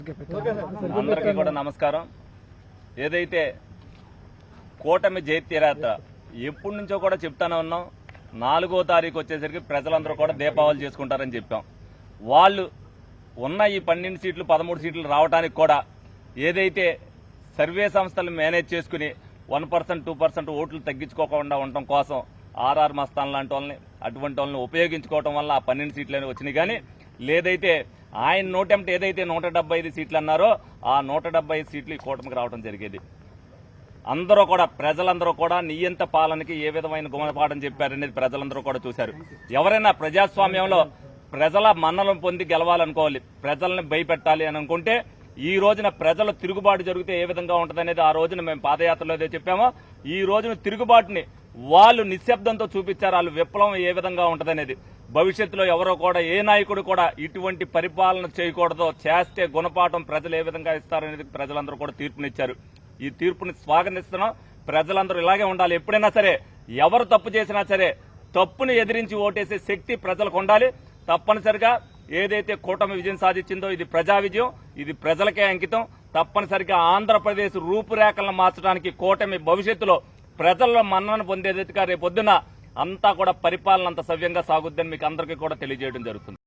అందరికీ కూడా నమస్కారం. ఏదైతే కూటమి జైత్యయాత్ర ఎప్పటి నుంచో కూడా చెప్తానే ఉన్నాం. 4వ తారీఖు వచ్చేసరికి ప్రజలందరూ కూడా దీపావళి చేసుకుంటారని చెప్పాం. వాళ్ళు ఉన్న ఈ 12 సీట్లు 13 సీట్లు రావడానికి కూడా ఏదైతే సర్వే సంస్థలు మేనేజ్ చేసుకుని 1% 2% ఓట్లు తగ్గించుకోకుండా ఉండటం కోసం ఆర్ఆర్ మస్తాన్ లాంటి వాళ్ళని అటువంటి వాళ్ళని ఉపయోగించుకోవడం వల్ల ఆ 12 సీట్లు వచ్చినాయి. కానీ లేదైతే ఆయన నోటెంట ఏదైతే 175 సీట్లు అన్నారో ఆ 175 సీట్లు ఈ కూటమికి రావడం జరిగేది. అందరూ కూడా ప్రజలందరూ కూడా నియంత పాలనకి ఏ విధమైన గుణపాఠం చెప్పారనేది ప్రజలందరూ కూడా చూశారు. ఎవరైనా ప్రజాస్వామ్యంలో ప్రజల మన్నలను పొంది గెలవాలనుకోవాలి, ప్రజల్ని భయపెట్టాలి అని అనుకుంటే ఈ రోజున ప్రజల తిరుగుబాటు జరిగితే ఏ విధంగా ఉంటుందనేది ఆ రోజున మేము పాదయాత్రలో ఏదో చెప్పామో ఈ రోజున తిరుగుబాటుని వాళ్ళు నిశ్శబ్దంతో చూపించారు. వాళ్ళు విప్లవం ఏ విధంగా ఉంటుందనేది. భవిష్యత్తులో ఎవరో కూడా ఏ నాయకుడు కూడా ఇటువంటి పరిపాలన చేయకూడదో, చేస్తే గుణపాఠం ప్రజలు ఏ విధంగా ఇస్తారనేది ప్రజలందరూ కూడా తీర్పునిచ్చారు. ఈ తీర్పుని స్వాగతిస్తున్నాం. ప్రజలందరూ ఇలాగే ఉండాలి. ఎప్పుడైనా సరే ఎవరు తప్పు చేసినా సరే తప్పుని ఎదిరించి ఓటేసే శక్తి ప్రజలకు ఉండాలి. తప్పనిసరిగా ఏదైతే కూటమి విజయం సాధించిందో ఇది ప్రజా విజయం, ఇది ప్రజలకే అంకితం. తప్పనిసరిగా ఆంధ్రప్రదేశ్ రూపురేఖలను మార్చడానికి కూటమి భవిష్యత్తులో ప్రజల్లో మన్నన పొందేదిగా రేపొద్దున అంతా కూడా పరిపాలన అంత సవ్యంగా సాగుద్దని మీకు అందరికీ కూడా తెలియజేయడం జరుగుతుంది.